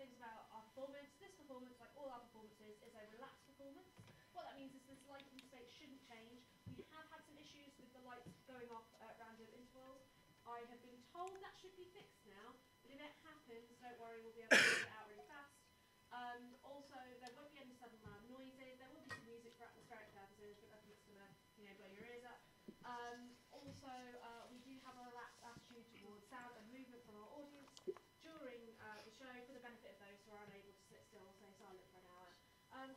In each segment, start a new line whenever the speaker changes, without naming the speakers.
things about our performance. This performance, like all our performances, is a relaxed performance. What that means is this lighting state shouldn't change. We have had some issues with the lights going off at random intervals. I have been told that should be fixed now, but if it happens, don't worry, we'll be able to sort it out really fast. Also, there won't be any sudden loud noises. There will be some music for atmospheric purposes, but nothing that's going to, blow your ears up. We do have a relaxed attitude towards sound and movement from our audience during the show for the benefit of those who are unable to sit still or stay silent for an hour.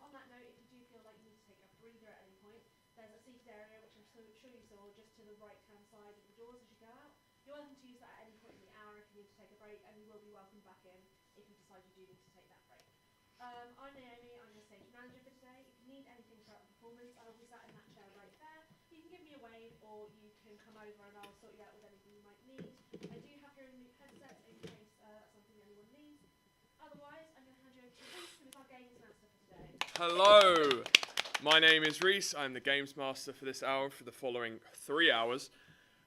On that note, if you do feel like you need to take a breather at any point, there's a seated area, which I'm sure you saw, just to the right-hand side of the doors as you go out. You're welcome to use that at any point in the hour if you need to take a break, and you will be welcomed back in if you decide you do need to take that break. I'm Naomi, I'm the stage manager for today. If you need anything throughout the performance, I will be sat in that chair right there. You can give me a wave, or you can come over and I'll sort you out with anything you might need. I do have hearing loop headsets in case that's something anyone needs. Otherwise, I'm going to hand you over to Reese, who is our games master for today.
Hello! My name is Reese. I'm the games master for this hour for the following 3 hours.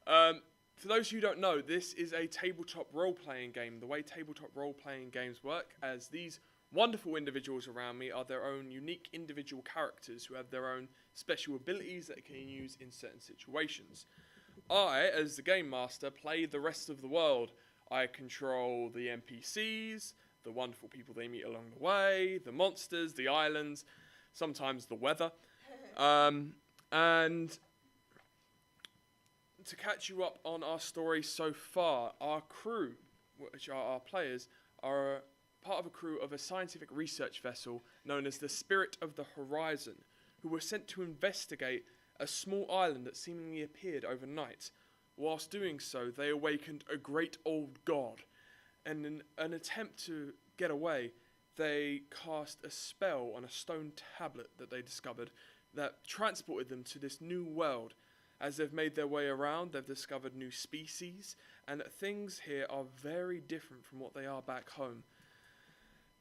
For those who don't know, this is a tabletop role-playing game. The way tabletop role-playing games work, as these wonderful individuals around me are their own unique individual characters who have their own special abilities that they can use in certain situations. I, as the game master, play the rest of the world. I control the NPCs, the wonderful people they meet along the way, the monsters, the islands, sometimes the weather. And to catch you up on our story so far, our crew, which are our players, are part of a crew of a scientific research vessel known as the Spirit of the Horizon, who were sent to investigate a small island that seemingly appeared overnight. Whilst doing so, they awakened a great old god, and in an attempt to get away, they cast a spell on a stone tablet that they discovered that transported them to this new world. As they've made their way around, they've discovered new species, and things here are very different from what they are back home.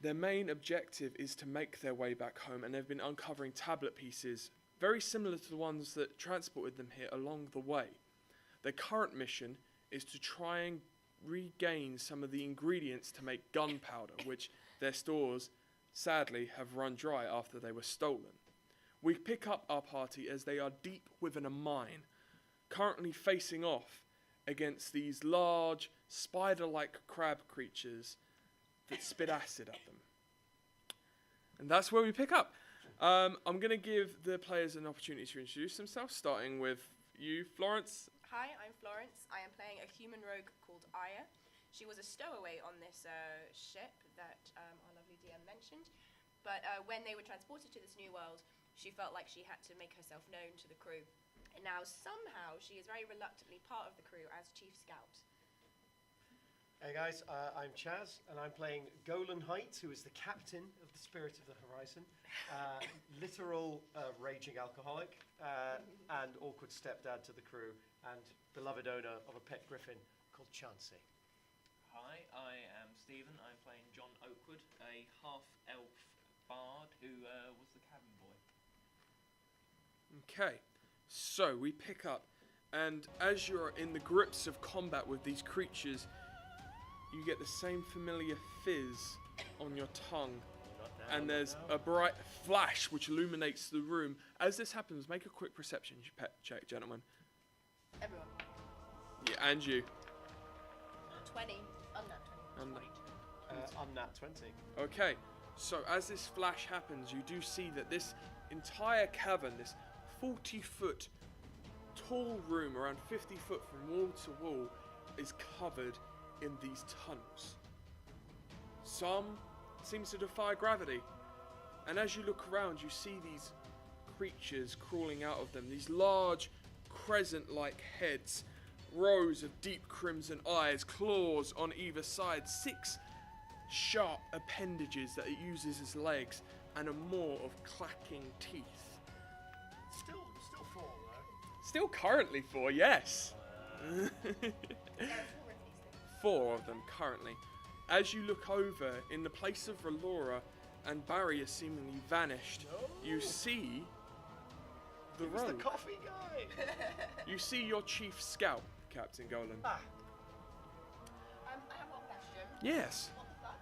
Their main objective is to make their way back home, and they've been uncovering tablet pieces very similar to the ones that transported them here along the way. Their current mission is to try and regain some of the ingredients to make gunpowder, which their stores sadly have run dry after they were stolen. We pick up our party as they are deep within a mine, currently facing off against these large, spider-like crab creatures that spit acid at them. And that's where we pick up. I'm going to give the players an opportunity to introduce themselves, starting with you, Florence.
Hi, I'm Florence. I am playing a human rogue called Aya. She was a stowaway on this ship that our lovely DM mentioned, but when they were transported to this new world, she felt like she had to make herself known to the crew. And now somehow she is very reluctantly part of the crew as Chief Scout.
Hey guys, I'm Chaz, and I'm playing Golan Height, who is the captain of the Spirit of the Horizon, literal raging alcoholic, and awkward stepdad to the crew, and beloved owner of a pet griffin called Chansey.
Hi, I am Stephen. I'm playing John Oakwood, a half-elf bard who was the cabin boy.
Okay, so we pick up, and as you're in the grips of combat with these creatures, you get the same familiar fizz on your tongue, and there's a bright flash which illuminates the room. As this happens, make a quick perception check, gentlemen.
Everyone.
Yeah, and you.
20. Unnat 20.
Unnat 20.
Okay, so as this flash happens, you do see that this entire cavern, this 40-foot tall room, around 50 foot from wall to wall, is covered in these tunnels. Some seems to defy gravity, and as you look around, you see these creatures crawling out of them, these large crescent-like heads, rows of deep crimson eyes, claws on either side, 6 sharp appendages that it uses as legs, and a maw of clacking teeth.
Still 4, though.
Still currently 4, yes.
There are 4 of these things.
4 of them currently. As you look over, in the place of Relora and Barry has seemingly vanished, you see the road.
The coffee guy.
You see your chief scout, Captain Golan.
I have one question.
Yes.
What the fuck?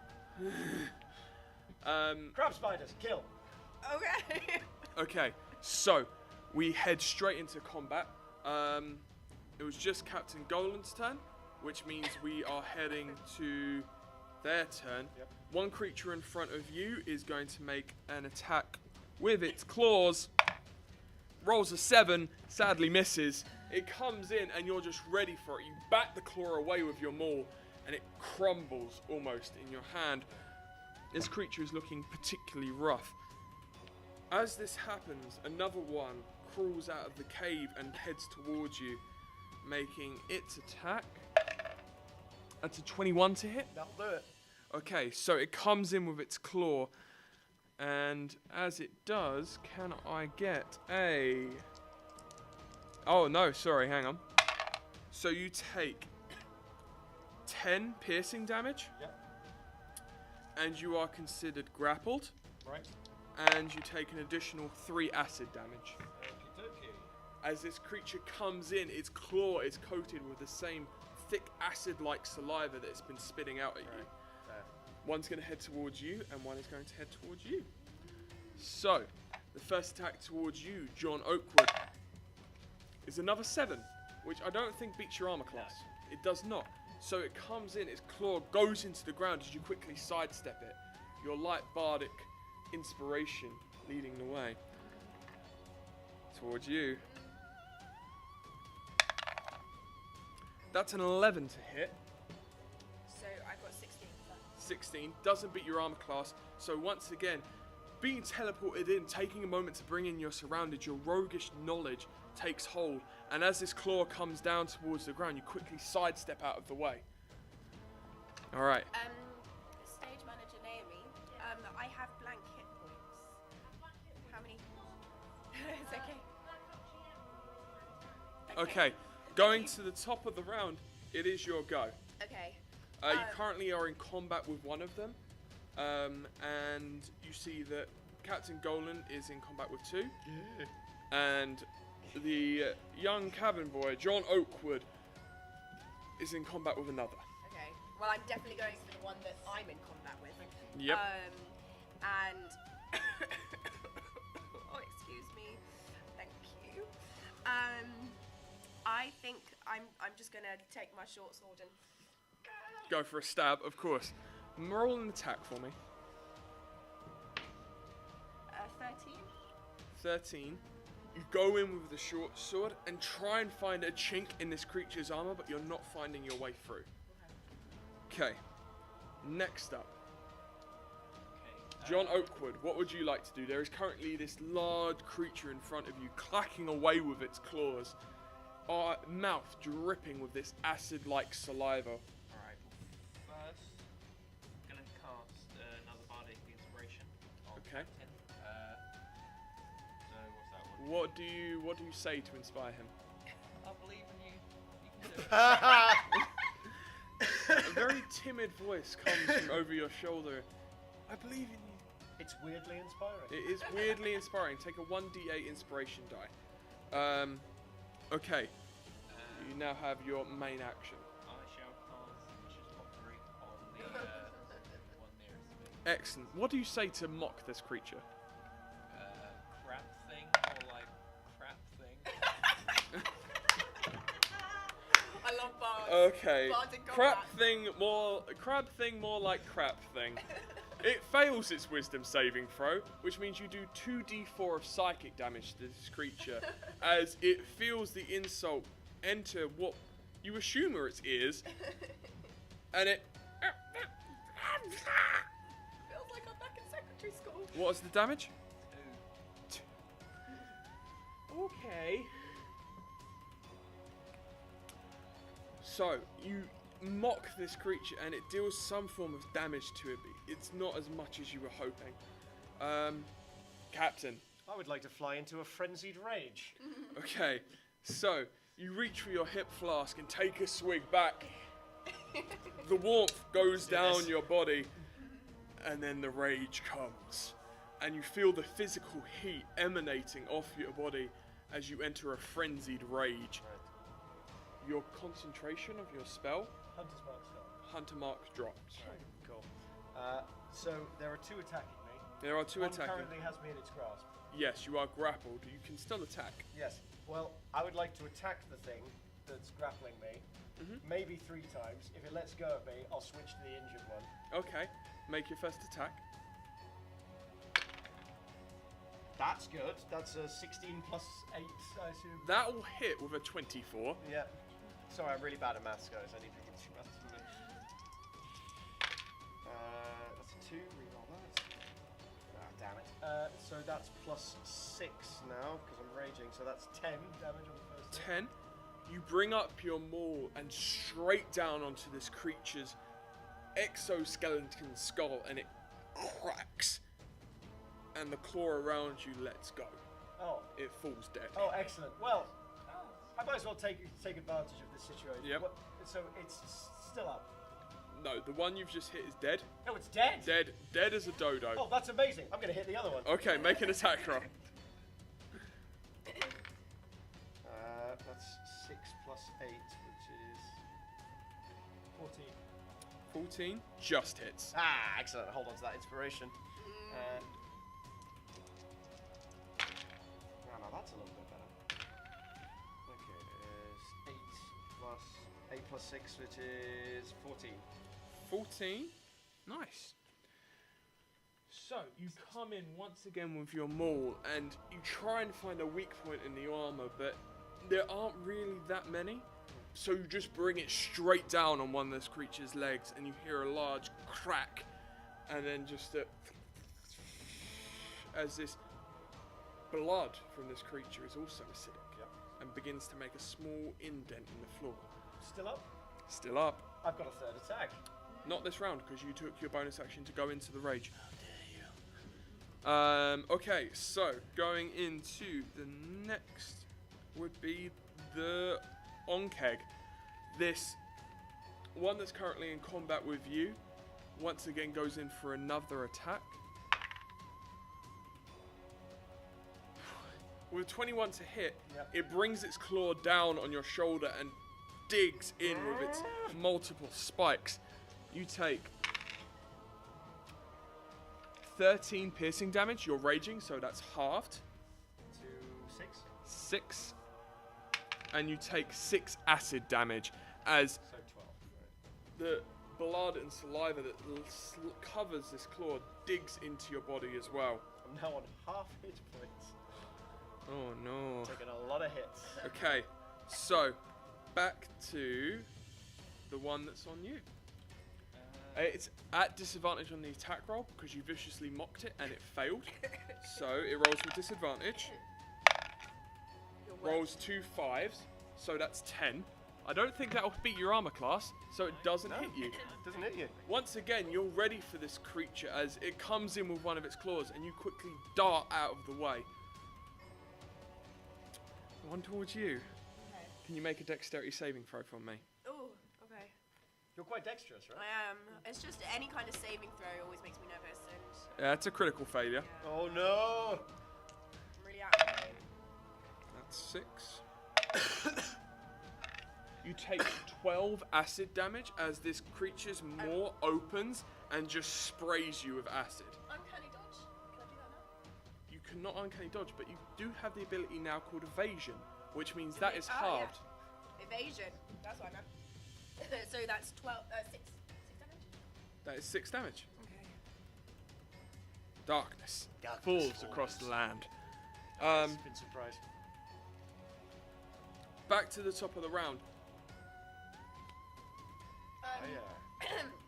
Crab spiders, kill.
Okay.
Okay, so we head straight into combat. It was just Captain Golan's turn, which means we are heading to their turn.
Yep.
One creature in front of you is going to make an attack with its claws. Rolls a 7, sadly misses. It comes in and you're just ready for it. You bat the claw away with your maul and it crumbles almost in your hand. This creature is looking particularly rough. As this happens, another one crawls out of the cave and heads towards you, making its attack. That's a 21 to hit.
That'll do it.
Okay, so it comes in with its claw, and as it does, can I get a... Oh, no, sorry, hang on. So you take 10 piercing damage,
Yep.
and you are considered grappled,
Right.
and you take an additional 3 acid damage.
Okie dokie.
As this creature comes in, its claw is coated with the same thick acid-like saliva that it's been spitting out at you.
Right. Fair.
One's going to head towards you, and one is going to head towards you. So, the first attack towards you, John Oakwood, is another 7, which I don't think beats your armor class. It does not. So it comes in, its claw goes into the ground as you quickly sidestep it. Your light bardic inspiration leading the way. Towards you. That's an 11 to hit.
So I got 16.
16 doesn't beat your armor class, so once again, being teleported in, taking a moment to bring in your surroundings, your roguish knowledge takes hold, and as this claw comes down towards the ground, you quickly sidestep out of the way. Alright,
Stage manager Naomi, I have blank hit points. How many? It's okay.
okay, going to the top of the round, it is your go.
Okay.
You currently are in combat with one of them, and you see that Captain Golan is in combat with 2, and the young cabin boy, John Oakwood, is in combat with another.
Okay. Well, I'm definitely going for the one that I'm in combat with.
Yep.
And oh, excuse me. Thank you. I think I'm just gonna take my short sword and
Go for a stab, of course. Roll an attack for me.
13.
13. You go in with the short sword and try and find a chink in this creature's armor, but you're not finding your way through. Okay. Next up. John Oakwood, what would you like to do? There is currently this large creature in front of you, clacking away with its claws, mouth dripping with this acid-like saliva.
Alright, first, I'm gonna cast another bardic inspiration. On
Okay.
Captain. So what's that one?
What do you say to inspire him?
I believe in you. You can do it.
A very timid voice comes from over your shoulder. I believe in you.
It's weirdly inspiring.
It is weirdly inspiring. Take a 1d8 inspiration die. Okay. You now have your main action.
I shall cast Vicious Mockery on the one nearest to me.
Excellent. What do you say to mock this creature?
Crap thing, or like crap thing.
I love bars.
Okay.
Bardic
Crap
combat.
thing more like crap thing. It fails its wisdom saving throw, which means you do 2d4 of psychic damage to this creature as it feels the insult enter what you assume are its ears, and it...
Feels like I'm back in secondary school.
What is the damage?
2.
Okay. So, you mock this creature and it deals some form of damage to it, but it's not as much as you were hoping. Captain.
I would like to fly into a frenzied rage.
Okay, so you reach for your hip flask and take a swig back. The warmth goes down your body, and then the rage comes. And you feel the physical heat emanating off your body as you enter a frenzied rage.
Right.
Your concentration of your spell,
Hunter's Mark spell.
Hunter Mark, drops.
Right, cool. So there are 2 attacking
There are two
One
attacking.
currently has me in its grasp.
Yes, you are grappled. You can still attack.
Yes. Well, I would like to attack the thing that's grappling me. Maybe 3 times. If it lets go of me, I'll switch to the injured one.
Okay, make your first attack.
That's good. That's a 16 plus 8, I assume.
That will hit with a 24.
Yeah. Sorry, I'm really bad at maths, guys. I need to get some maths from it. That's a 2. Reroll that. Ah, damn it. So that's plus 6 now, because I'm raging. So that's 10 damage on the first hit.
10. You bring up your maul and straight down onto this creature's exoskeleton skull, and it cracks. And the claw around you lets go.
Oh.
It falls dead.
Oh, excellent. Well, I might as well take advantage of this situation.
Yep.
So it's still up.
No, the one you've just hit is dead.
Oh, it's dead.
Dead as a dodo.
Oh, that's amazing. I'm going to hit the other one.
Okay, make an attack roll.
That's 6 plus 8, which is 14.
14 just hits.
Ah, excellent. Hold on to that inspiration. No, that's a little bit better. Okay, there's 8 plus 6, which is 14.
14. Nice. So, you come in once again with your maul, and you try and find a weak point in the armor, but there aren't really that many. So you just bring it straight down on one of this creature's legs, and you hear a large crack, and then just as this blood from this creature is also acidic, and begins to make a small indent in the floor.
Still up?
Still up.
I've got a third attack.
Not this round, because you took your bonus action to go into the rage. Okay, so going into the next would be the Onkeg. This one that's currently in combat with you once again goes in for another attack. With 21 to hit, it brings its claw down on your shoulder and digs in with its multiple spikes. You take 13 piercing damage. You're raging, so that's halved.
To 6.
6. And you take 6 acid damage as
So 12. Right.
the blood and saliva that covers this claw digs into your body as well.
I'm now on half hit points.
Oh no.
Taking a lot of hits.
Okay, so back to the one that's on you. It's at disadvantage on the attack roll because you viciously mocked it and it failed. So it rolls with disadvantage. Rolls 2 5s, so that's 10. I don't think that'll beat your armor class, so it doesn't hit you.
Doesn't hit you.
Once again, you're ready for this creature as it comes in with one of its claws and you quickly dart out of the way. One towards you.
Okay.
Can you make a dexterity saving throw from me?
Oh, okay.
You're quite dexterous, right?
I am. It's just any kind of saving throw always makes me nervous, and
Yeah, it's a critical failure.
yeah,
Oh no!
I'm really out of my
That's 6. You take 12 acid damage as this creature's maw opens and just sprays you with acid.
uncanny dodge. Can I do that now?
You cannot uncanny dodge, but you do have the ability now called evasion, which means that is halved.
Evasion. That's what I meant. So that's 6 damage.
That is 6 damage.
Okay.
Darkness
Darkness
falls across the land.
It's been surprised.
Back to the top of the round.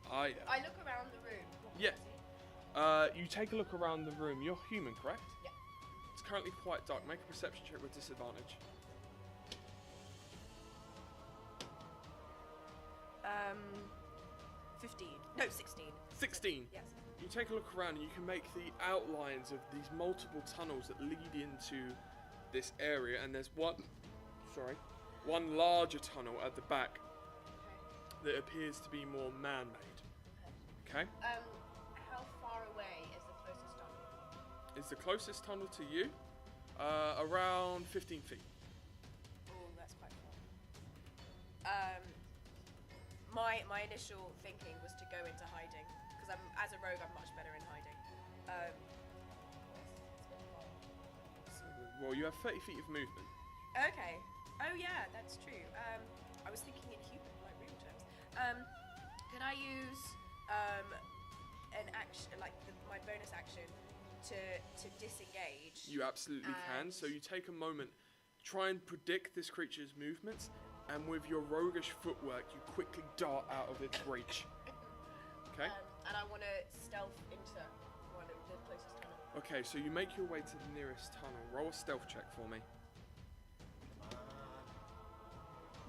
I look around the room. What can
Yeah.
I see?
You take a look around the room. You're human, correct?
Yeah.
It's currently quite dark. Make a perception check with disadvantage.
15. No, 16.
16.
Yes.
You take a look around and you can make the outlines of these multiple tunnels that lead into this area, and there's one larger tunnel at the back
Okay.
that appears to be more man-made. Okay?
How far away is the closest tunnel?
Is the closest tunnel to you around 15 feet.
Oh, that's quite far. My initial thinking was to go into hiding because as a rogue I'm much better in hiding.
Well, you have 30 feet of movement.
Okay. Oh yeah, that's true. I was thinking in human, like real terms. Can I use an action, like my bonus action, to disengage?
You absolutely can. So you take a moment, try and predict this creature's movements, and with your roguish footwork, you quickly dart out of its reach. Okay?
And I want to stealth into one of the closest tunnel.
Okay, so you make your way to the nearest tunnel. Roll a stealth check for me.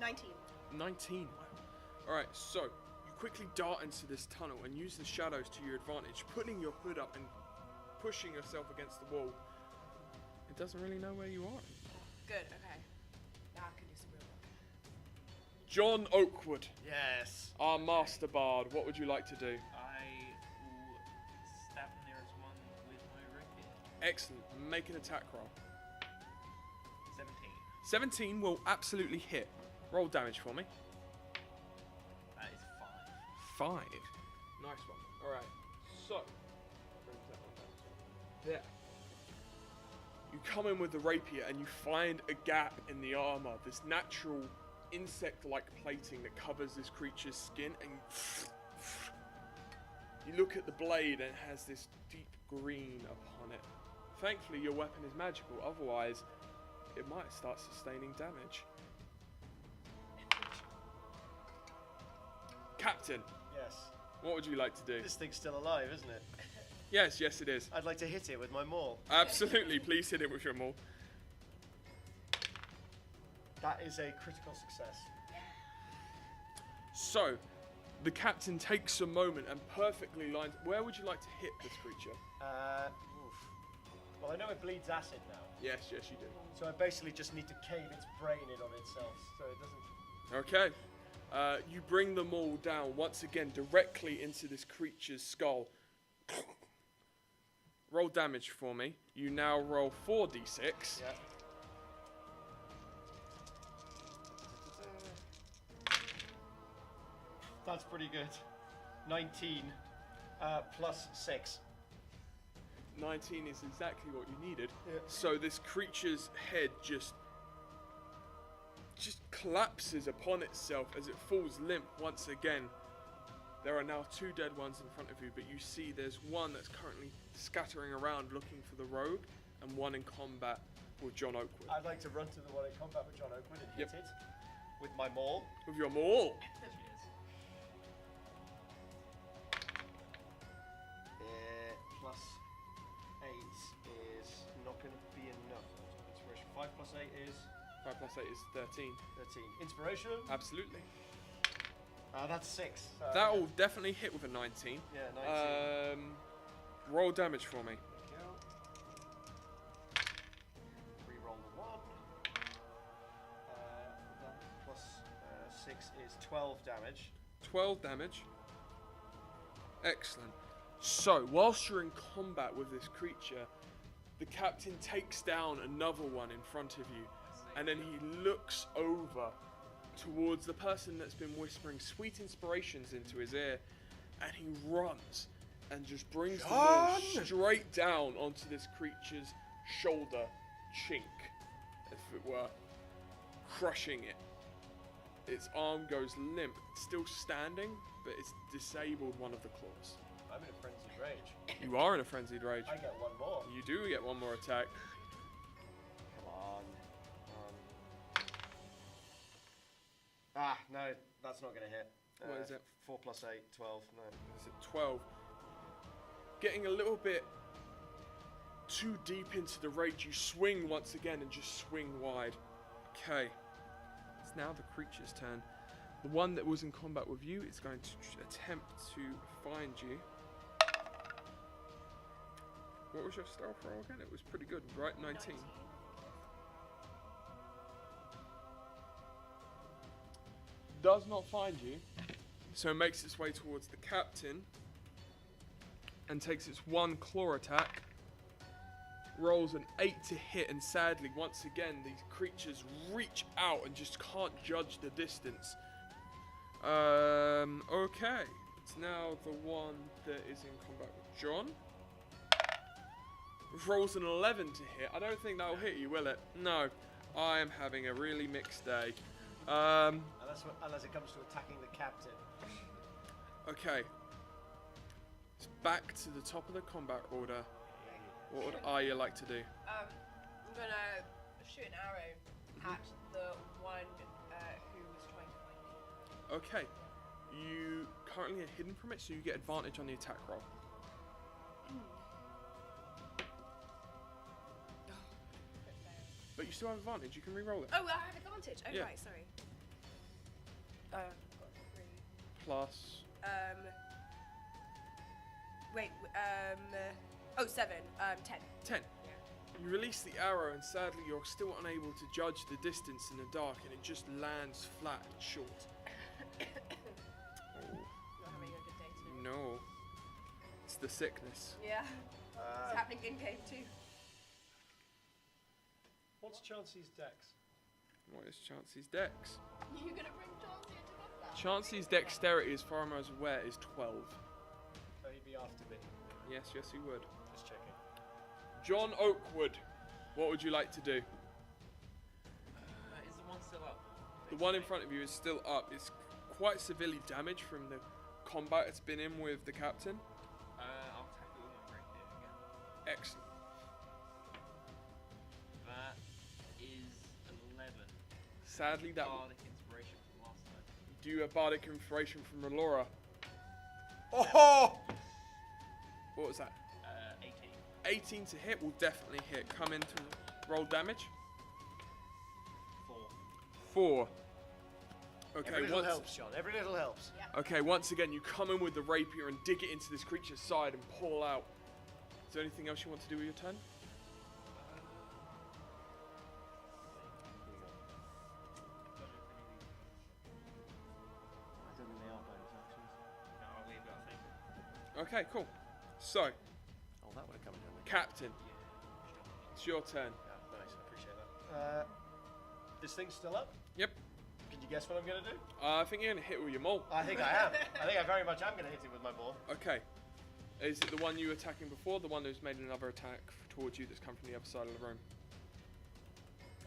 19.
19. Alright, so you quickly dart into this tunnel and use the shadows to your advantage, putting your hood up and pushing yourself against the wall. It doesn't really know where you are.
Good, okay. Now I can do some real work.
John Oakwood,
Yes.
our master bard, what would you like to do?
I will stab the nearest one with my rapier.
Excellent. Make an attack roll.
17.
17 will absolutely hit. Roll damage for me.
That is 5.
5. Nice one. Alright, so. Brings that one down. There. You come in with the rapier and you find a gap in the armor, this natural insect-like plating that covers this creature's skin, and you look at the blade and it has this deep green upon it. Thankfully your weapon is magical, otherwise it might start sustaining damage. Captain,
Yes.
what would you like to do?
This thing's still alive, isn't it?
Yes, it is.
I'd like to hit it with my maul.
Absolutely, please hit it with your maul.
That is a critical success.
So, the captain takes a moment and perfectly lines. Where would you like to hit this creature?
Oof. Well, I know it bleeds acid now,
Yes, you do.
so I basically just need to cave its brain in on itself, so it doesn't.
Okay. You bring them all down once again directly into this creature's skull. Roll damage for me. You now roll 4d6.
Yeah. That's pretty good. 19 plus 6.
19 is exactly what you needed.
Yeah.
So this creature's head just collapses upon itself as it falls limp once again. There are now 2 dead ones in front of you, but you see there's one that's currently scattering around looking for the rogue, and one in combat with John Oakwood.
I'd like to run to the one in combat with John Oakwood and hit
Yep.
it with my maul.
With your maul.
Cheers.
Plus 8 is not going to be enough. Inspiration. 5 plus 8 is
5 plus 8 is 13.
13. Inspiration.
Absolutely.
That's 6.
That will definitely hit with a 19.
Yeah, 19.
Roll damage for me.
Reroll the 1. That plus 6 is 12 damage.
12 damage. Excellent. So, whilst you're in combat with this creature, the captain takes down another one in front of you, and then he looks over towards the person that's been whispering sweet inspirations into his ear, and he runs and just brings the maul straight down onto this creature's shoulder chink, as it were, crushing it. Its arm goes limp. It's still standing, but it's disabled one of the claws.
I'm in a frenzied rage.
You are in a frenzied rage.
I get one more.
You do get one more attack.
Come on. No, that's not going to hit.
What is it?
4 plus 8, 12. No.
It's at 12. Getting a little bit too deep into the rage, you swing once again and just swing wide. Okay. It's now the creature's turn. The one that was in combat with you is going to attempt to find you. What was your stealth roll again? It was pretty good, right? 19. Does not find you, so it makes its way towards the captain and takes its 1 claw attack. Rolls an 8 to hit, and sadly, once again, these creatures reach out and just can't judge the distance. Okay. It's now the one that is in combat with John. rolls an 11 to hit. I don't think that'll hit you, will it? No. I am having a really mixed day.
Unless it comes to attacking the captain.
Okay. It's back to the top of the combat order. What would Aya like to do?
I'm gonna shoot an arrow at the one who was trying to find me.
Okay. You currently are hidden from it, so you get advantage on the attack roll. But you still have advantage. You can re-roll it.
Oh, I have advantage. Oh,
Yeah.
right, sorry. Got 3.
Plus.
Wait, 7. 10.
10. You release the arrow, and sadly, you're still unable to judge the distance in the dark, and it just lands flat and short.
Not having a good day today.
No. It's the sickness.
Yeah. It's happening in game 2.
What's Chauncey's dex?
What is Chauncey's dex?
You're gonna bring Chauncey into that?
Chauncey's dexterity, as far as I was aware, is 12.
Oh, he'd be after me.
Yes, he would.
Just checking.
John Oakwood, what would you like to do?
Is the one still up?
The one in front of you is still up. It's quite severely damaged from the combat it's been in with the captain.
I'll tackle with my rapier again.
Excellent.
That is 11.
Sadly, that.
Bardic inspiration from last time.
Do you have bardic inspiration from Melora?
Oh!
What was that?
18.
18 to hit will definitely hit. Come in to roll damage. 4. Okay,
Every little helps, John. Every little helps.
Okay, once again, you come in with the rapier and dig it into this creature's side and pull out. Is there anything else you want to do with your turn?
I don't think they are bonus actions.
No, I'll leave it, I think.
Okay, cool. So,
Oh, that would have come in handy.
Captain, it's your turn.
Yeah, nice. I appreciate that. This thing's still up?
Yep.
Can you guess what I'm going to do?
I think you're going to hit with your maul.
I think I am. I think I very much am going to hit it with my ball.
Okay. Is it the one you were attacking before, the one who's made another attack towards you that's come from the other side of the room?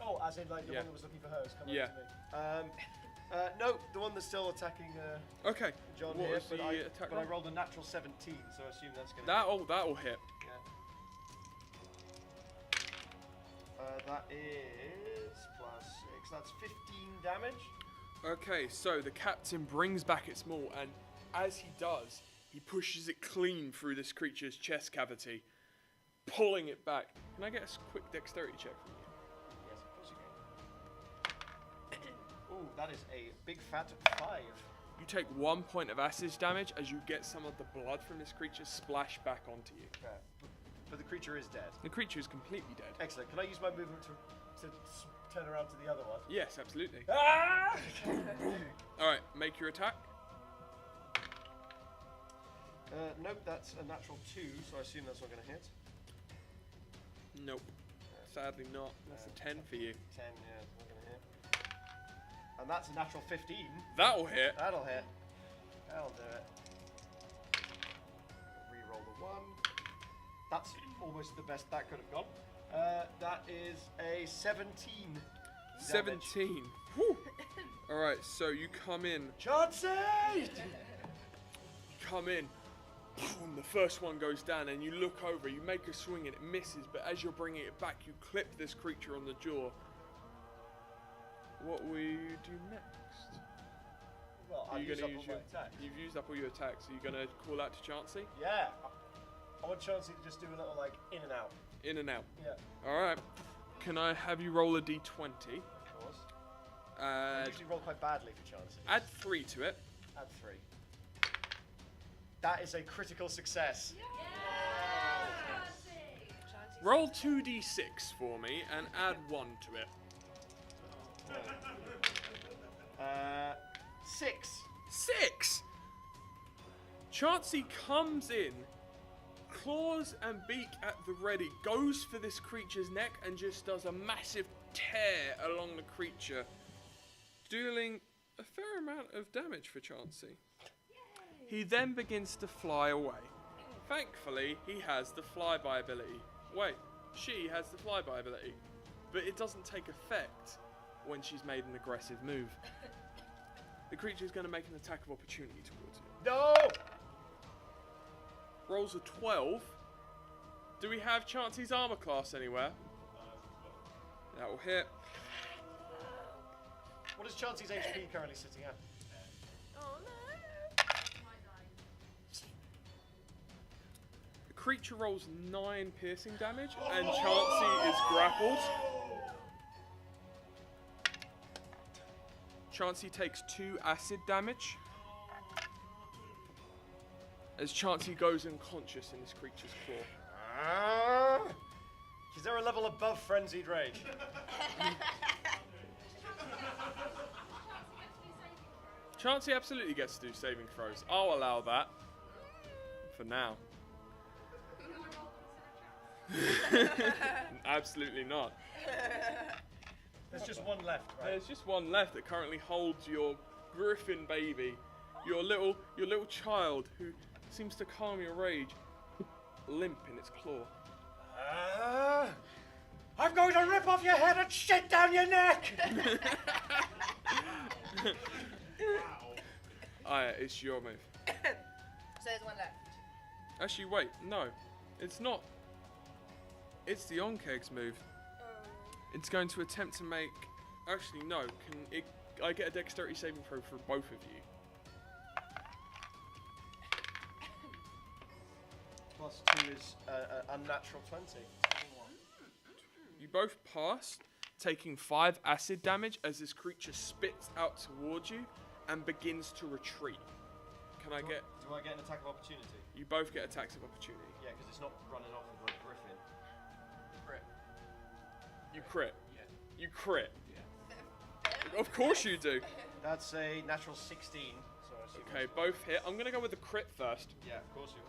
Oh, as in like the
Yeah.
one that was looking for her is coming
Yeah.
to me. No, the one that's still attacking
Okay.
John
What
here,
was
but,
the attack
but I
roll?
rolled a natural 17, so I assume that's going to
That'll hit.
Yeah. That is plus 6. That's 15 damage.
Okay, so the captain brings back its maul, and as he does, he pushes it clean through this creature's chest cavity, pulling it back. Can I get a quick dexterity check from you?
Yes, of course you can. Ooh, that is a big fat 5.
You take 1 point of acid damage as you get some of the blood from this creature splash back onto you.
Yeah. But the creature is dead.
The creature is completely dead.
Excellent. Can I use my movement to turn around to the other one?
Yes, absolutely.
Ah!
Alright, make your attack.
Nope, that's a natural 2, so I assume that's not going to hit.
Nope. Sadly not. That's a 10 for you.
10, yeah, it's not going to hit. And that's a natural 15.
That'll hit.
That'll hit. That'll do it. Reroll the 1. That's almost the best that could have gone. That is a 17. damage.
17. Whew. Alright, so you come in.
Chauncey!
Come in. Boom, the first one goes down, and you look over. You make a swing, and it misses. But as you're bringing it back, you clip this creature on the jaw. What will you do next?
Well,
Are
I'll
you
use up
gonna
all
use
my
your
attacks.
You've used up all your attacks. So you're gonna call out to Chauncey?
Yeah. I want Chauncey to just do a little, like, in and out.
In and out.
Yeah,
All right. Can I have you roll a d20?
of course. I
Add
usually roll quite badly for Chauncey.
add 3 to it.
Add 3. That is a critical success.
Roll 2d6 for me and add 1 to it.
6.
6! Chauncey comes in, claws and beak at the ready, goes for this creature's neck and just does a massive tear along the creature, dealing a fair amount of damage for Chauncey. He then begins to fly away. Thankfully, he has the flyby ability. wait, she has the flyby ability, but it doesn't take effect when she's made an aggressive move. The creature is going to make an attack of opportunity towards you.
No!
Rolls a 12. Do we have Chansey's armor class anywhere? That will hit.
What is Chansey's HP currently sitting at?
Oh no!
The creature rolls 9 piercing damage, and Chansey is grappled. Chansey takes 2 acid damage as Chansey goes unconscious in this creature's claw.
Is there a level above frenzied rage?
Chansey absolutely gets to do saving throws. I'll allow that. For now. Absolutely not.
There's just one left, right?
There's just one left that currently holds your griffin baby, your little child who seems to calm your rage, limp in its claw.
I'm going to rip off your head and shit down your neck!
Aya, it's your move.
So there's one left.
Actually, wait, no, it's not. It's the Onkeg's move. It's going to attempt to make. Actually, no. I get a dexterity saving throw for both of you?
Plus 2 is unnatural 20.
You both pass, taking 5 acid damage as this creature spits out towards you and begins to retreat. Can I get?
Do I get an attack of opportunity?
You both get attacks of opportunity.
Yeah, because it's not running off with my griffin.
Crit.
You crit.
Yeah.
You crit.
Yeah.
Of course you do.
That's a natural 16. So I assume
Okay,
that's-
both hit. I'm gonna go with the crit first.
Yeah, of course you.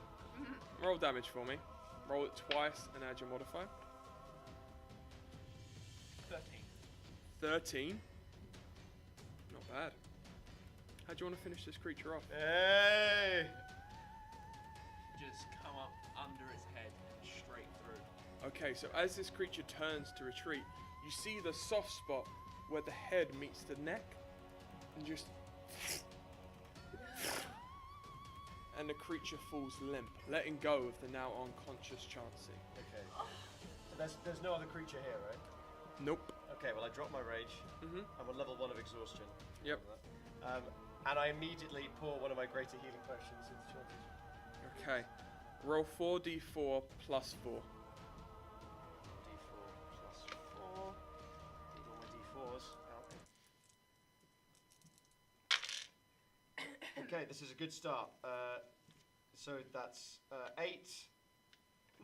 Roll damage for me. Roll it twice and add your modifier.
13.
13. Not bad. How do you want to finish this creature off?
Hey!
Just come up under its head and straight through.
Okay, so as this creature turns to retreat, you see the soft spot where the head meets the neck, and just... and the creature falls limp, letting go of the now unconscious Chansey.
Okay. So there's no other creature here, right?
Nope.
Okay, well I drop my rage.
Mm-hmm.
I'm on level 1 of exhaustion.
Yep.
And I immediately pour one of my greater healing potions into Chansey's.
Okay. Roll 4d4 plus 4.
D4 plus 4. Need all my D4s out. Okay, this is a good start. So that's 8,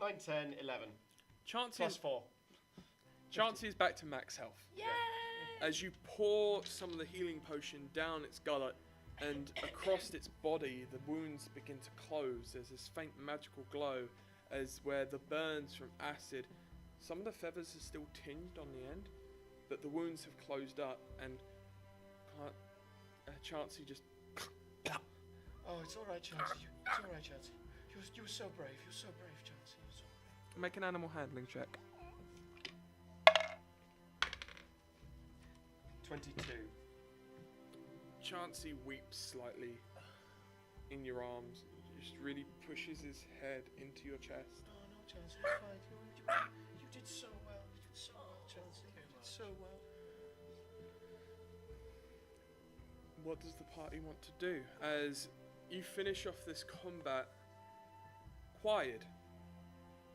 9, 10, 11. Plus 4.
Chansey's back to max health.
Yay!
As you pour some of the healing potion down its gullet and across its body, the wounds begin to close. There's this faint magical glow as where the burns from acid, some of the feathers are still tinged on the end, but the wounds have closed up and Chansey just...
Oh, it's alright, Chansey. It's alright, Chansey. You were so brave. You're so brave, Chansey. You're so brave.
Make an animal handling check.
22.
Chansey weeps slightly in your arms, just really pushes his head into your chest.
Oh, no, Chansey, it's fine. You did so well. You did so well, Chansey. You did so well.
What does the party want to do? As you finish off this combat, Quiet,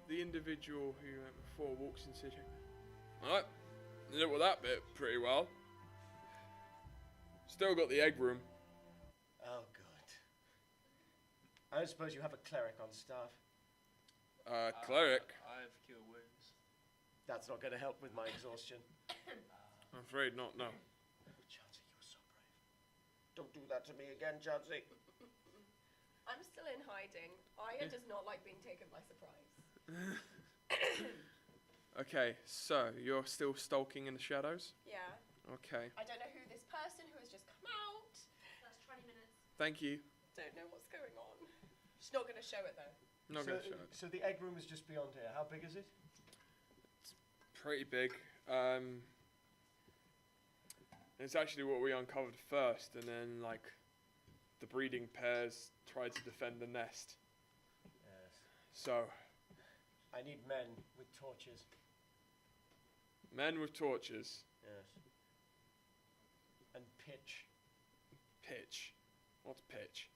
the individual who you met before, walks in and says, "Alright, you did with that bit pretty well. Still got the egg room."
Oh, good. I don't suppose you have a cleric on staff.
Cleric?
I have cure wounds.
That's not going to help with my exhaustion.
I'm afraid not, no.
Chansey, you were so brave. Don't do that to me again, Chansey.
I'm still in hiding. Aya does not like being taken by surprise.
Okay, so you're still stalking in the shadows?
Yeah.
Okay,
I don't know who this person who has just come out.
That's 20 minutes.
thank you.
Don't know what's going on. She's not going to show it though.
Not
so,
going to show it.
so the egg room is just beyond here. How big is it?
pretty big. It's actually what we uncovered first, and then like the breeding pairs tried to defend the nest.
Yes.
So,
I need men with torches.
men with torches,
Yes. And pitch.
pitch. What's pitch?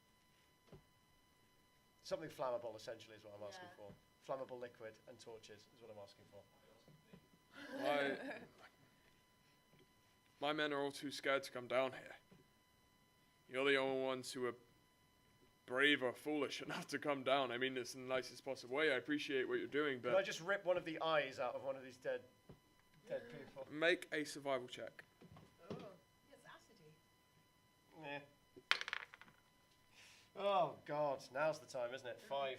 Something flammable, essentially, is what I'm asking
Yeah.
for. Flammable liquid and torches is what I'm asking for.
My men are all too scared to come down here. You're the only ones who are brave or foolish enough to come down. I mean this in the nicest possible way. I appreciate what you're doing,
Can I
but
just rip one of the eyes out of one of these dead people?
make a survival check.
Oh, it's acidy.
Yeah. Oh, God. Now's the time, isn't it? 5.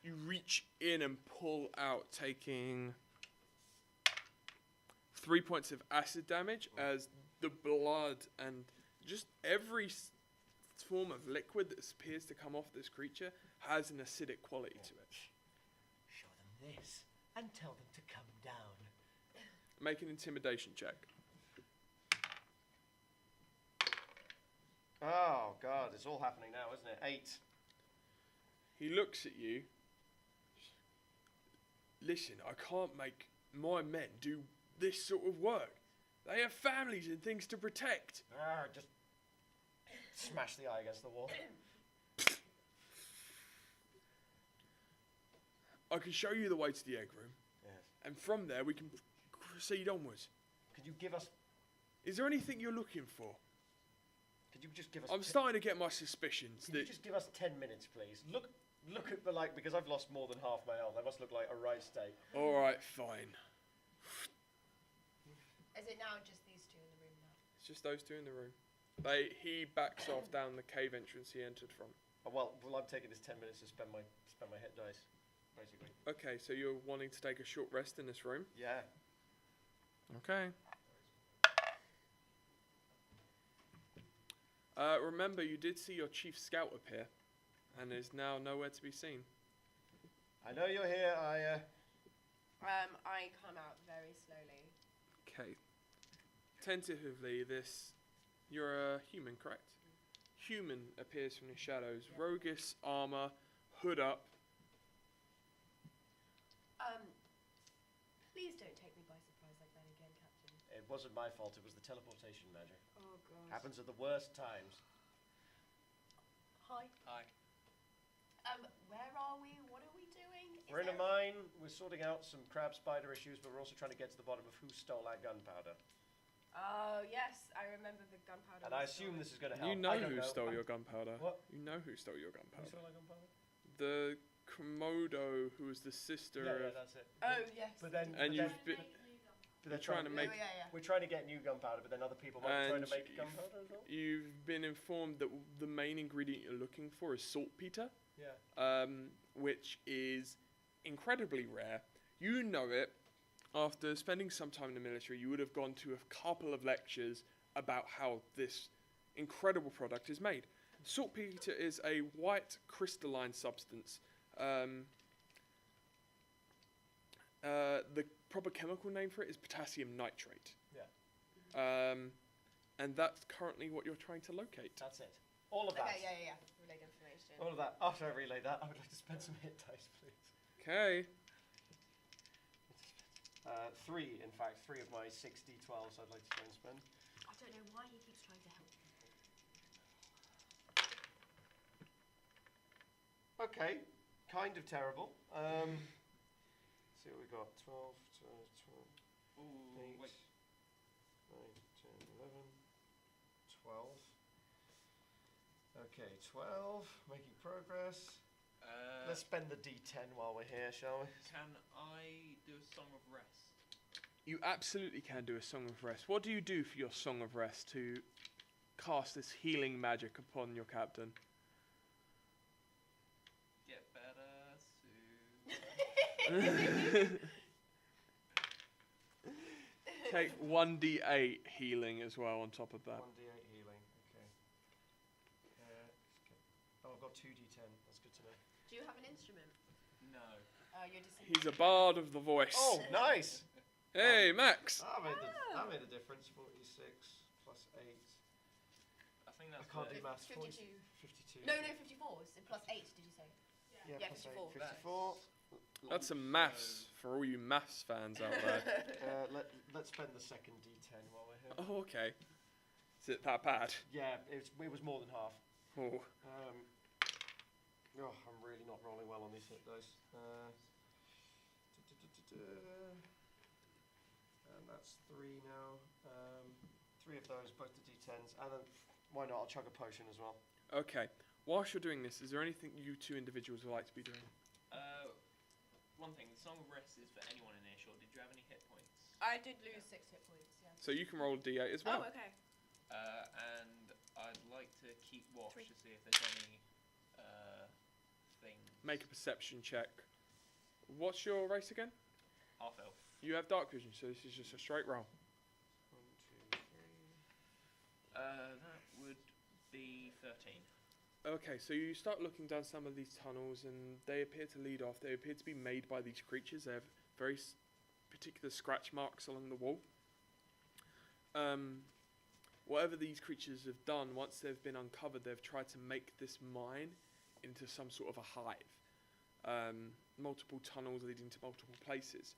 You reach in and pull out, taking 3 points of acid damage as the blood and just every form of liquid that appears to come off this creature has an acidic quality to it.
Show them this and tell them to come down.
Make an intimidation check.
Oh, God. It's all happening now, isn't it? 8.
He looks at you. Listen, I can't make my men do this sort of work. They have families and things to protect.
Just smash the eye against the wall.
I can show you the way to the egg room,
Yes.
and from there we can proceed onwards.
Could you give us...
Is there anything you're looking for?
Could you just give us...
I'm starting to get my suspicions
Could you
that
just give us 10 minutes, please? Look at the, like, because I've lost more than half my health. I must look like a right state.
all right, fine.
Is it now just these two in the room now?
It's just those two in the room. He backs off down the cave entrance he entered from.
Well, I'm taking this 10 minutes to spend my hit dice, basically.
Okay, so you're wanting to take a short rest in this room?
Yeah.
Okay. Remember, you did see your chief scout appear, and is now nowhere to be seen.
I know you're here.
I come out very slowly.
Okay. Tentatively, you're a human, correct? Human appears from the shadows.
Yeah.
Roguish armor, hood up.
Please don't take me by surprise like that again, Captain.
It wasn't my fault. It was the teleportation magic.
Oh, God.
Happens at the worst times.
Hi.
Hi.
Where are we? What are we doing?
We're in a mine. We're sorting out some crab spider issues, but we're also trying to get to the bottom of who stole our gunpowder.
Oh, yes. I remember the gunpowder.
And I
was
assume
stolen.
this is going to help.
You know
I don't
who stole your gunpowder.
What?
You know who stole your
Who
gunpowder.
stole our gunpowder?
The Komodo, who was the sister
Yeah,
of...
that's it.
Oh, yes.
But then,
And
but
you've
then,
been...
but they're
trying to make-
Oh, yeah, yeah.
We're trying to get new gunpowder, but then other people might be trying to
And
make gunpowder as well.
You've been informed that the main ingredient you're looking for is saltpeter,
Yeah.
which is incredibly rare. You know it. After spending some time in the military, you would have gone to a couple of lectures about how this incredible product is made. Saltpeter is a white crystalline substance. The proper chemical name for it is potassium nitrate.
Yeah.
And that's currently what you're trying to locate.
That's it. All of that.
Okay, yeah. Relayed information.
All of that. After I relay that, I would like to spend some hit dice, please.
Okay.
3, in fact. 3 of my 60 12s I'd like to try and spend.
I don't know why he keeps trying to help people.
Okay. Kind of terrible. Let's see what we got. 12, 12, 12,
Ooh,
8,
wait.
9, 10, 11, 12. Okay, 12. Making progress. Let's spend the D10 while we're here, shall we?
Can I do a song of rest?
You absolutely can do a Song of Rest. What do you do for your Song of Rest to cast this healing magic upon your captain?
Get better soon.
Take 1d8 healing as well on top of that.
1d8 healing. Okay. Oh, I've got 2d10. That's good to know.
Do you have an instrument?
No.
You're just...
He's a bard of the voice.
Oh, nice!
Hey, Max.
That made the difference. 46 plus 8.
I think that's
I can't do
good.
maths.
52.
52.
No, 54. It's plus 8, did you say?
Yeah,
Yeah,
plus
54.
8. 54.
That's some maths for all you maths fans out there.
Let's spend the second D10 while we're here.
Oh, okay. Is it that bad?
Yeah, it was more than half.
Oh.
I'm really not rolling well on these hit dice. And that's 3 now. 3 of those, both the D10s. And then, why not? I'll chug a potion as well.
Okay. Whilst you're doing this, is there anything you two individuals would like to be doing?
One thing, the Song of Rest is for anyone in earshot. Did you have any hit points?
I did lose 6 hit points, yeah.
So you can roll a D8 as well.
Oh, okay.
And I'd like to keep watch
3.
to see if there's any things.
Make a perception check. What's your race again?
Half elf.
You have dark vision, so this is just a straight roll.
1, 2, 3.
That would be 13.
Okay, so you start looking down some of these tunnels, and they appear to lead off. They appear to be made by these creatures. They have very particular scratch marks along the wall. Whatever these creatures have done, once they've been uncovered, they've tried to make this mine into some sort of a hive. Multiple tunnels leading to multiple places.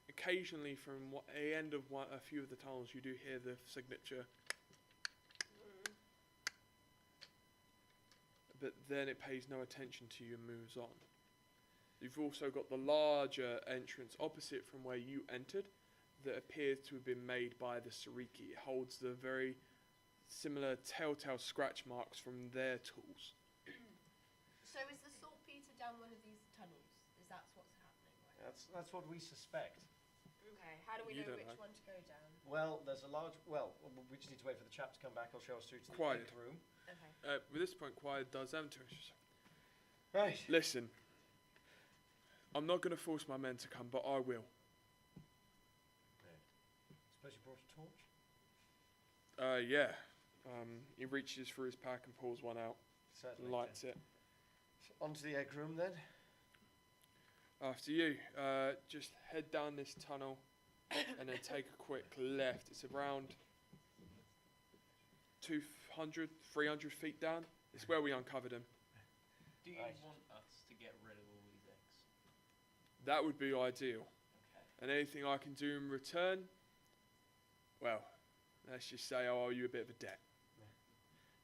Occasionally, from the end of a few of the tunnels, you do hear the signature. But then it pays no attention to you and moves on. You've also got the larger entrance opposite from where you entered that appears to have been made by the Sariki. It holds the very similar telltale scratch marks from their tools.
So is the saltpeter down one of these tunnels? Is that what's happening right now?
That's what we suspect.
Okay, how do we
You
know
don't
which
know.
one to go down?
Well, there's a large... Well, we just need to wait for the chap to come back. He'll show us through to the
Quiet.
egg room.
Okay.
At this point, Quiet does have to.
Right.
Listen, I'm not going to force my men to come, but I will.
Suppose you brought a torch?
Yeah. He reaches for his pack and pulls one out
Certainly.
and lights it.
On to the egg room then.
After you, just head down this tunnel and then take a quick left. It's around 200, 300 feet down. It's where we uncovered him.
Do you
Right.
want us to get rid of all these eggs?
That would be ideal.
Okay.
And anything I can do in return, well, let's just say I owe you a bit of a debt.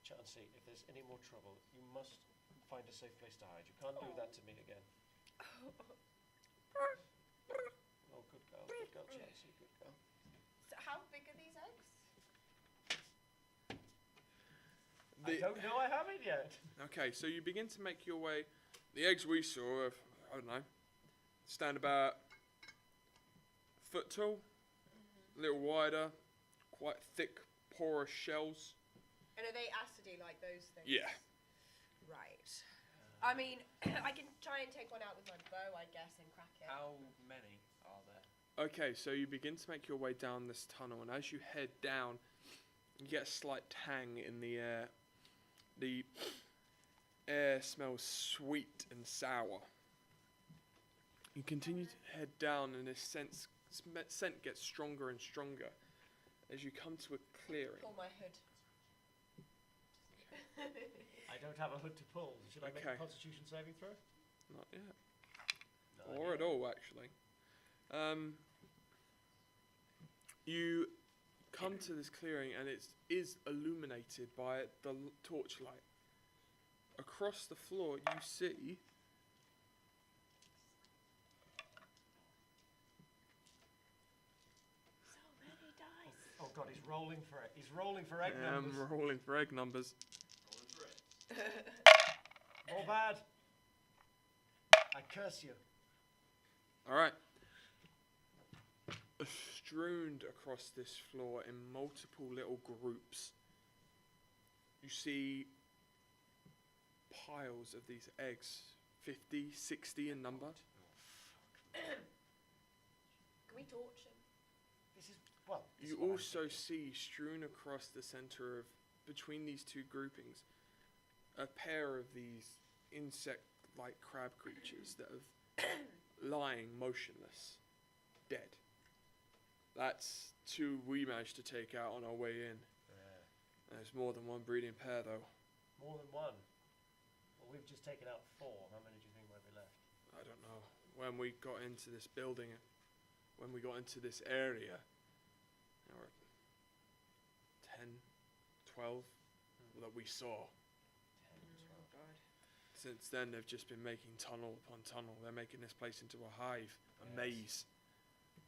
Chancey, if there's any more trouble, you must find a safe place to hide. You can't do that to me again. Oh, good girl, Chancey, good girl.
So how big are these eggs?
I don't know I haven't yet.
Okay, so you begin to make your way. The eggs we saw, I don't know, stand about a foot tall, a little wider, quite thick, porous shells.
And are they acidy like those things?
Yeah.
Right. I mean, I can try and take one out with my bow, I guess, and crack it.
How many are there?
Okay, so you begin to make your way down this tunnel, and as you head down, you get a slight tang in the air. The air smells sweet and sour. You continue to head down, and this scent gets stronger and stronger as you come to a clearing.
Pull my hood.
I don't have a hood to pull. Should I make
Okay.
a constitution saving throw?
Not yet.
No,
Or at all, actually. You come to this clearing, and it is illuminated by the torchlight. Across the floor, you see
So many dice.
Oh god, he's rolling for it. He's rolling for egg
I'm
numbers.
rolling for egg numbers.
Rolling for it.
All bad. I curse you.
All right. Strewn across this floor in multiple little groups, you see piles of these eggs, 50, 60 in number.
Can we torch them?
This is, well, this
You
is what I'm
also
thinking.
see strewn across the center of, between these two groupings, a pair of these insect-like crab creatures that have lying motionless. dead. That's 2 we managed to take out on our way in. There's more than 1 breeding pair, though.
More than 1. Well, we've just taken out 4. How many do you think might be left?
I don't know. When we got into this building, when we got into this area, there were 10, 12 that we saw.
10, 12.
God.
Since then, they've just been making tunnel upon tunnel. They're making this place into a hive, a
Yes.
maze.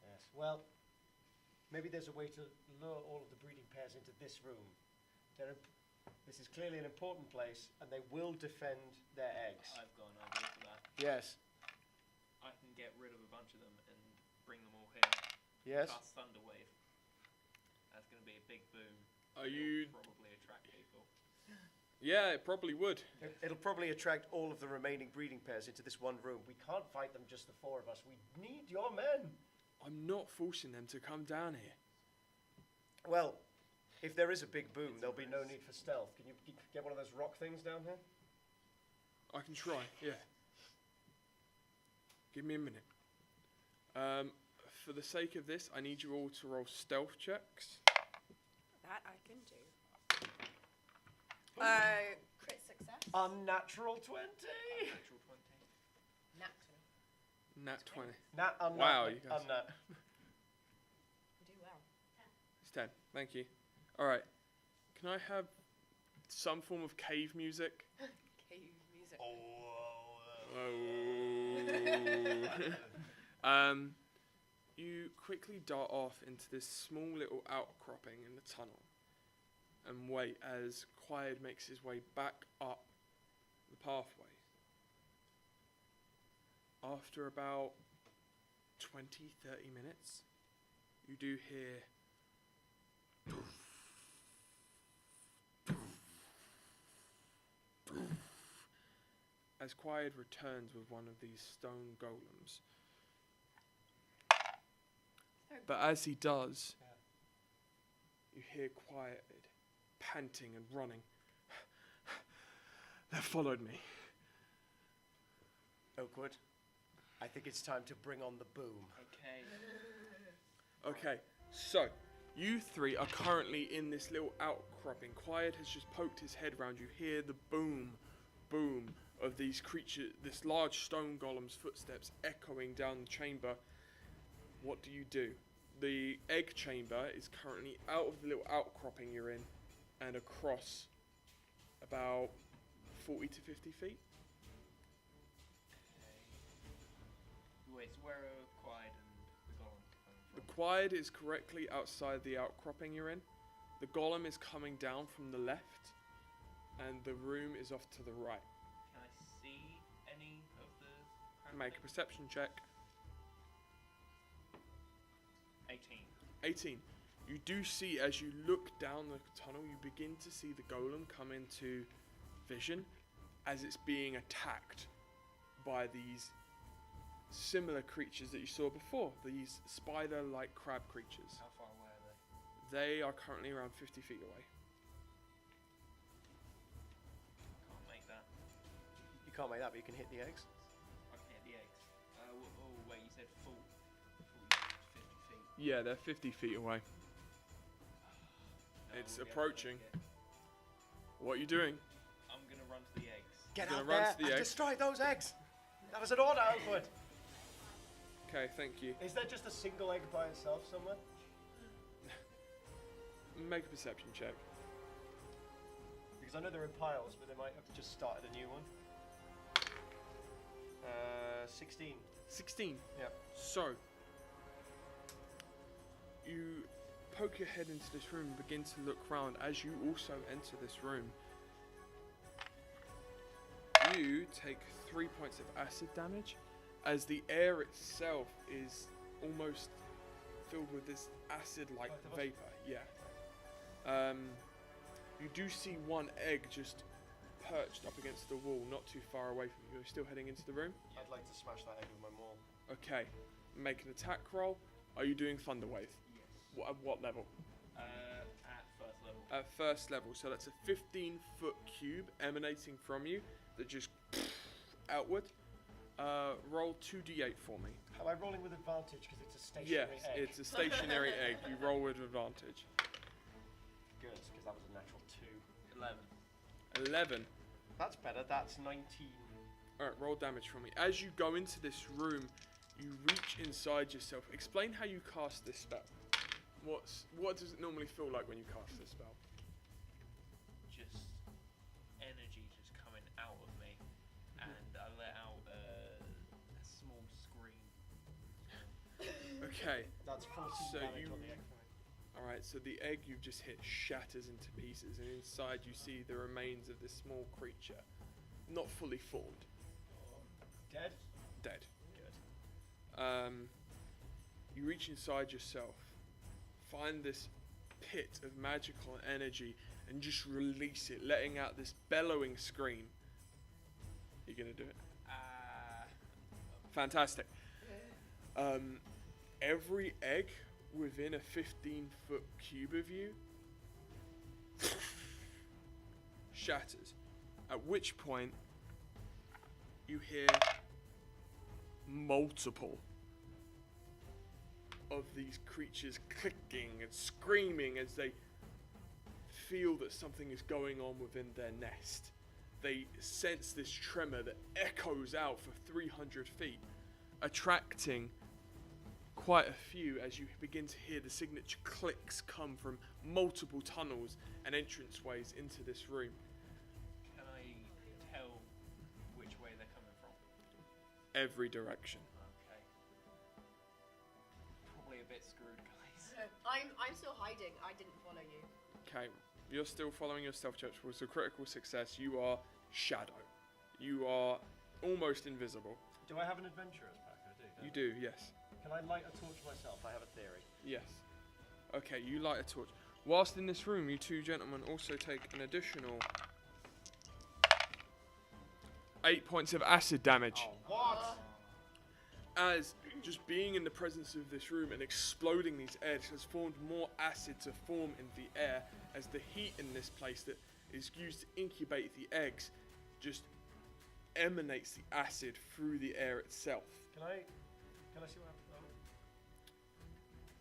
Yes. Well, maybe there's a way to lure all of the breeding pairs into this room. This is clearly an important place, and they will defend their eggs.
I've got an idea for that.
Yes.
I can get rid of a bunch of them and bring them all here.
Yes.
Cast Thunderwave. That's going to be a big boom.
Are you?
It'll probably attract people.
Yeah, it probably would.
It'll probably attract all of the remaining breeding pairs into this one room. We can't fight them, just the 4 of us. We need your men.
I'm not forcing them to come down here.
Well, if there is a big boom, there'll be no need for stealth. Can you get one of those rock things down here?
I can try, yeah. Give me a minute. For the sake of this, I need you all to roll stealth checks.
That I can do. Crit success.
Unnatural 20.
Natural 20.
Natural.
Nat 20.
Wow,
you guys-
unnat.
Do well.
It's 10. Thank you. Alright. Can I have some form of cave music?
Cave music.
You quickly dart off into this small little outcropping in the tunnel and wait as Quiet makes his way back up the pathway. After about 20, 30 minutes, you do hear as Quiet returns with one of these stone golems. But as he does, you hear Quiet panting and running. They've followed me.
Oakwood, I think it's time to bring on the boom.
Okay.
Okay, so you 3 are currently in this little outcropping. Quiet has just poked his head round. You hear the boom, boom of these creatures, this large stone golem's footsteps echoing down the chamber. What do? The egg chamber is currently out of the little outcropping you're in and across about 40 to 50 feet.
Wait, so where are Quiet and the Golem coming
The
from?
Quiet is correctly outside the outcropping you're in. The golem is coming down from the left, and the room is off to the right.
Can I see any of the
Make a perception check.
18.
18. You do see, as you look down the tunnel, you begin to see the golem come into vision as it's being attacked by these similar creatures that you saw before, these spider-like crab creatures.
How far away are they?
They are currently around 50 feet away.
Can't make that.
You can't make that, but you can hit the eggs.
I can hit the eggs. Wait, you said 40 to 50 feet.
Yeah, they're 50 feet away.
No,
It's
we'll be able to
approaching.
make it.
What are you doing?
I'm going to run to the eggs.
Get
Gonna
out
run
there
to the
and
eggs.
destroy those eggs. That was an order, Oakwood.
Okay, thank you.
Is there just a single egg by itself somewhere?
Make a perception check.
Because I know they're in piles, but they might have just started a new one. 16.
16.
Yeah.
So, you poke your head into this room and begin to look round. As you also enter this room, you take 3 points of acid damage, as the air itself is almost filled with this acid-like vapor. Yeah. You do see one egg just perched up against the wall, not too far away from you. You're still heading into the room?
I'd like to smash that egg with my maul.
Okay. Make an attack roll. Are you doing Thunder Wave?
Yes.
At what level?
At first level.
At first level. So that's a 15-foot cube emanating from you that just outward. Roll 2d8 for me.
Am I rolling with advantage because it's a
Yes,
stationary egg?
it's a stationary egg. You roll with advantage.
Good, because that was a natural 2.
11.
11.
That's better. That's 19.
Alright, roll damage for me. As you go into this room, you reach inside yourself. Explain how you cast this spell. What does it normally feel like when you cast this spell?
Just energy just coming out of me, and I let out a small scream.
Okay.
That's 14
So
damage
you-
on the egg for me.
Alright, so the egg you've just hit shatters into pieces, and inside you see the remains of this small creature. Not fully formed.
Dead?
Dead.
Good.
You reach inside yourself, find this pit of magical energy, and just release it, letting out this bellowing scream. You gonna do it? Fantastic. Every egg within a 15-foot cube of you shatters. At which point, you hear multiple of these creatures clicking and screaming as they feel that something is going on within their nest. They sense this tremor that echoes out for 300 feet, attracting quite a few as you begin to hear the signature clicks come from multiple tunnels and entranceways into this room.
Can I tell which way they're coming from?
Every direction.
Okay. Probably a bit screwed, guys.
I'm still hiding. I didn't follow you.
Okay, you're still following your stealth check, which was a critical success. You are shadow. You are almost invisible.
Do I have an adventurer's pack? I do.
You
don't
do, yes.
I? Can I light a torch myself? I have a theory.
Yes. Okay, you light a torch. Whilst in this room, you two gentlemen also take an additional 8 points of acid damage.
Oh, what?
As just being in the presence of this room and exploding these eggs has formed more acid to form in the air, as the heat in this place that is used to incubate the eggs just emanates the acid through the air itself.
Can I see what happens?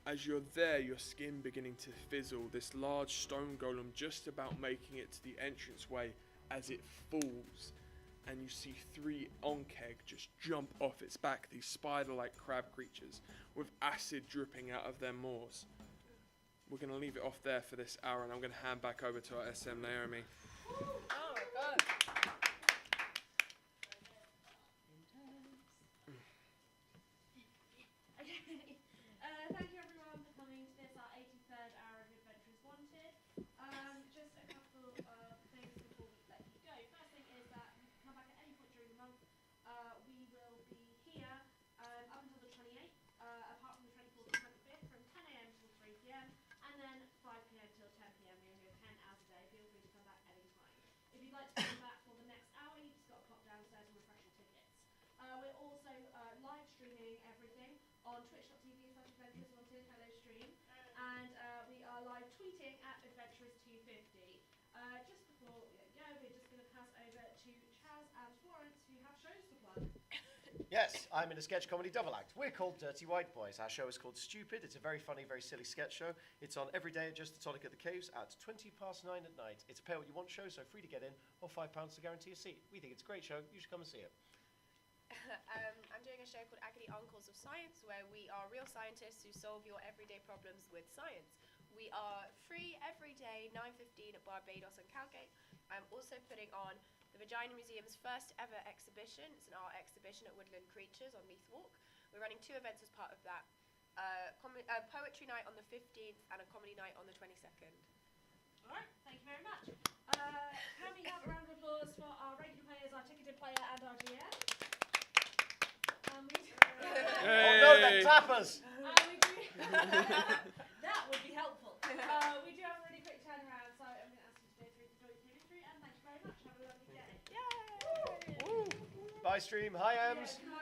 As you're there, your skin beginning to fizzle, this large stone golem just about making it to the entranceway as it falls, and you see 3 onkeg just jump off its back, these spider-like crab creatures with acid dripping out of their maws. We're going to leave it off there for this hour, and I'm going to hand back over to our SM Naomi.
Oh my god.
Thank you everyone for coming to this, our 83rd hour of Adventures Wanted. Just a couple of things before we let you go. First thing is that you can come back at any point during the month. We will be here up until the 28th, apart from the 24th and 25th, from 10 AM till 3 PM, and then 5 PM till 10 PM. We're here 10 hours a day. Feel free to come back any time. If you'd like to come back for the next hour, you've just got to pop downstairs and refresh your tickets. We're also live streaming everything on twitch.tv/Adventures Wanted, hello stream, and we are live tweeting at Adventurers250. Just before we go, we're just going to pass over to Chaz and Florence, who have shows to plug.
Yes, I'm in a sketch comedy double act. We're called Dirty White Boys. Our show is called Stupid. It's a very funny, very silly sketch show. It's on every day at Just the Tonic at the Caves at 9:20 at night. It's a pay what you want show, so free to get in, or £5 to guarantee a seat. We think it's a great show. You should come and see it.
I'm doing a show called Agony Uncles of Science, where we are real scientists who solve your everyday problems with science. We are free every day, 9:15 at Barbados and Cowgate. I'm also putting on the Vagina Museum's first ever exhibition. It's an art exhibition at Woodland Creatures on Leith Walk. We're running 2 events as part of that. Poetry night on the 15th and a comedy night on the 22nd.
Alright, thank you very much. Can we have a round of applause for our regular players, our ticketed player, and our GM?
Oh no, they're clappers!
We do that would be helpful. We do have a really quick turnaround, so I'm going to ask you to go through the joint chemistry, and thank you very much. Have a lovely day.
Yay!
Bye, stream. Hi, Ems.
Yeah,